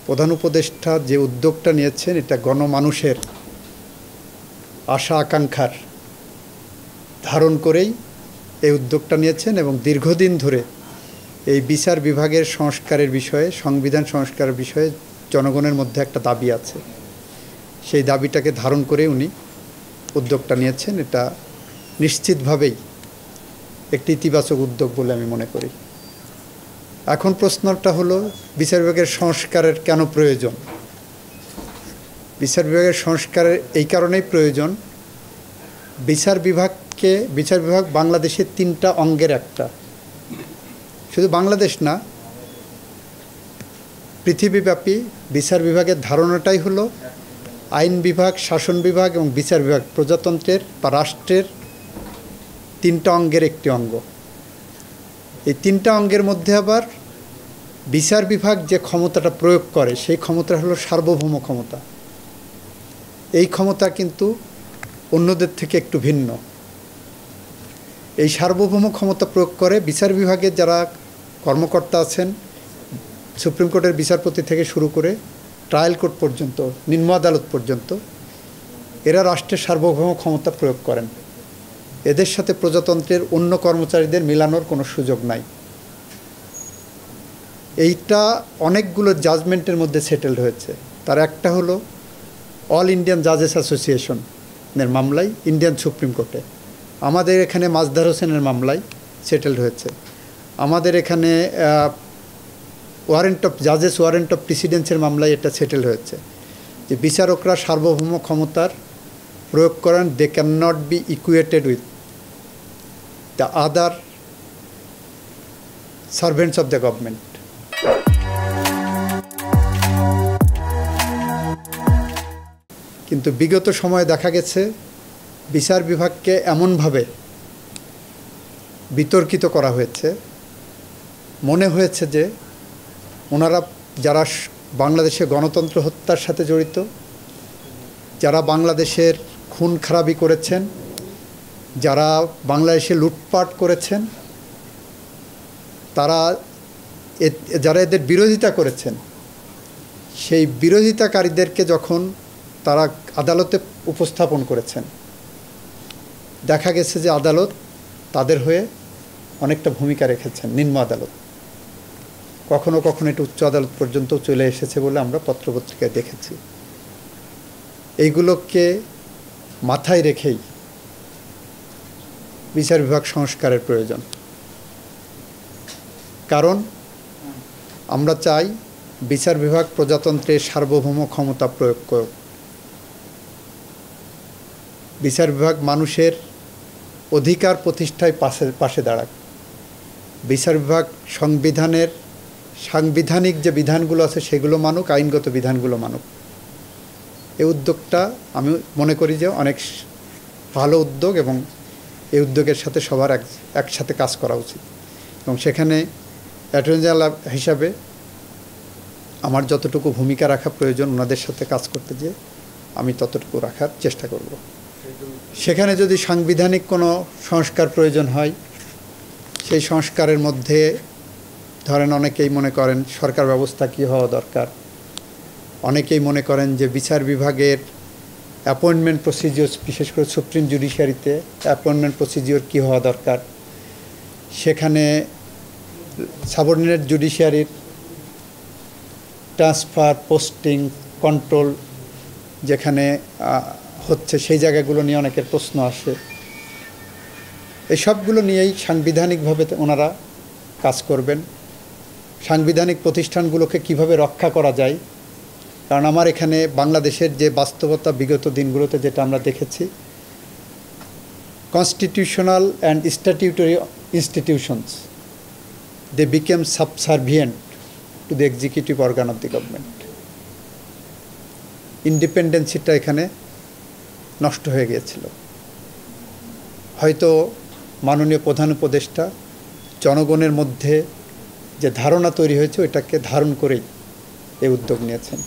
প্রধান উপদেষ্টা যে উদ্যোগটা নিয়েছেন এটা গণমানুষের আশা আকাঙ্ক্ষার ধারণ করেই এই উদ্যোগটা নিয়েছেন এবং দীর্ঘদিন ধরে এই বিচার বিভাগের সংস্কারের বিষয়ে, সংবিধান সংস্কারের বিষয়ে জনগণের মধ্যে একটা দাবি আছে। সেই দাবিটাকে ধারণ করে উনি উদ্যোগটা নিয়েছেন। এটা নিশ্চিতভাবেই একটি ইতিবাচক উদ্যোগ বলে আমি মনে করি। এখন প্রশ্নটা হলো বিচার বিভাগের সংস্কারের কেন প্রয়োজন? বিচার বিভাগের সংস্কারের এই কারণেই প্রয়োজন, বিচার বিভাগ বাংলাদেশের 3টা অঙ্গের একটা। শুধু বাংলাদেশ না, পৃথিবীব্যাপী বিচার বিভাগের ধারণাটাই হলো আইন বিভাগ, শাসন বিভাগ এবং বিচার বিভাগ প্রজাতন্ত্রের বা রাষ্ট্রের 3টা অঙ্গের একটি অঙ্গ। এই 3টা অঙ্গের মধ্যে আবার বিচার বিভাগ যে ক্ষমতাটা প্রয়োগ করে সেই ক্ষমতা হলো সার্বভৌম ক্ষমতা। এই ক্ষমতা কিন্তু অন্যদের থেকে একটু ভিন্ন। এই সার্বভৌম ক্ষমতা প্রয়োগ করে বিচার বিভাগের যারা কর্মকর্তা আছেন, সুপ্রিম কোর্টের বিচারপতি থেকে শুরু করে ট্রায়াল কোর্ট পর্যন্ত, নিম্ন আদালত পর্যন্ত, এরা রাষ্ট্রের সার্বভৌম ক্ষমতা প্রয়োগ করেন। এদের সাথে প্রজাতন্ত্রের অন্য কর্মচারীদের মেলানোর কোনো সুযোগ নাই। এইটা অনেকগুলো জাজমেন্টের মধ্যে সেটেলড হয়েছে। তার একটা হলো অল ইন্ডিয়ান জাজেস অ্যাসোসিয়েশনের মামলায় ইন্ডিয়ান সুপ্রিম কোর্টে, আমাদের এখানে মাজদার হোসেনের মামলায় সেটেলড হয়েছে, আমাদের এখানে ওয়ারেন্ট অফ প্রেসিডেন্সের মামলায় এটা সেটেল হয়েছে যে বিচারকরা সার্বভৌম ক্ষমতার প্রয়োগ করেন, they can not be equated with the other servants of the government. কিন্তু বিগত সময়ে দেখা গেছে বিচার বিভাগকে এমনভাবে বিতর্কিত করা হয়েছে, মনে হয়েছে যে ওনারা যারা বাংলাদেশে গণতন্ত্র হত্যার সাথে জড়িত, যারা বাংলাদেশের খুন খারাপি করেছেন, যারা বাংলাদেশে লুটপাট করেছেন, যারা এদের বিরোধিতা করেছেন, সেই বিরোধিতাকারীদেরকে যখন তারা আদালতে উপস্থাপন করেছেন, দেখা গেছে যে আদালত তাদের হয়ে অনেকটা ভূমিকা রেখেছেন। নিম্ন আদালত, কখনো কখনো এটা উচ্চ আদালত পর্যন্ত চলে এসেছে বলে আমরা পত্রপত্রিকায় দেখেছি। এইগুলোকে মাথায় রেখেই বিচার বিভাগ সংস্কারের প্রয়োজন। কারণ আমরা চাই বিচার বিভাগ প্রজাতন্ত্রের সার্বভৌম ক্ষমতা প্রয়োগ করুক, বিচার বিভাগ মানুষের অধিকার প্রতিষ্ঠায় পাশে দাঁড়াক, বিচার বিভাগ সাংবিধানিক যে বিধানগুলো আছে সেগুলো মানুক, আইনগত বিধানগুলো মানুক। এই উদ্যোগটা আমি মনে করি যে অনেক ভালো উদ্যোগ এবং এই উদ্যোগের সাথে সবার একসাথে কাজ করা উচিত। এবং সেখানে অ্যাটর্নি জেনারেল হিসাবে আমার যতটুকু ভূমিকা রাখা প্রয়োজন ওনাদের সাথে কাজ করতে যে আমি ততটুকু রাখার চেষ্টা করব। সেখানে যদি সাংবিধানিক কোনো সংস্কার প্রয়োজন হয়, সেই সংস্কারের মধ্যে ধরেন অনেকেই মনে করেন সরকার ব্যবস্থা কী হওয়া দরকার, অনেকেই মনে করেন যে বিচার বিভাগের অ্যাপয়েন্টমেন্ট প্রসিডিওর, বিশেষ করে সুপ্রিম জুডিশিয়ারিতে অ্যাপয়েন্টমেন্ট প্রসিডিওর কী হওয়া দরকার, সেখানে সাবঅর্ডিনেট জুডিশিয়ারির ট্রান্সফার, পোস্টিং, কন্ট্রোল যেখানে হচ্ছে সেই জায়গাগুলো নিয়ে অনেকের প্রশ্ন আসে। এই সবগুলো নিয়েই সাংবিধানিকভাবে ওনারা কাজ করবেন। সাংবিধানিক প্রতিষ্ঠানগুলোকে কিভাবে রক্ষা করা যায়, কারণ আমার এখানে বাংলাদেশের যে বাস্তবতা বিগত দিনগুলোতে যেটা আমরা দেখেছি, constitutional and statutory institutions they became subservient to the executive organ of the government. ইন্ডিপেন্ডেন্সিটা এখানে নষ্ট হয়ে গিয়েছিল। হয়তো মাননীয় প্রধান উপদেষ্টা জনগণের মধ্যে যে ধারণা তৈরি হয়েছে ওইটাকে ধারণ করেই এই উদ্যোগ নিয়েছেন।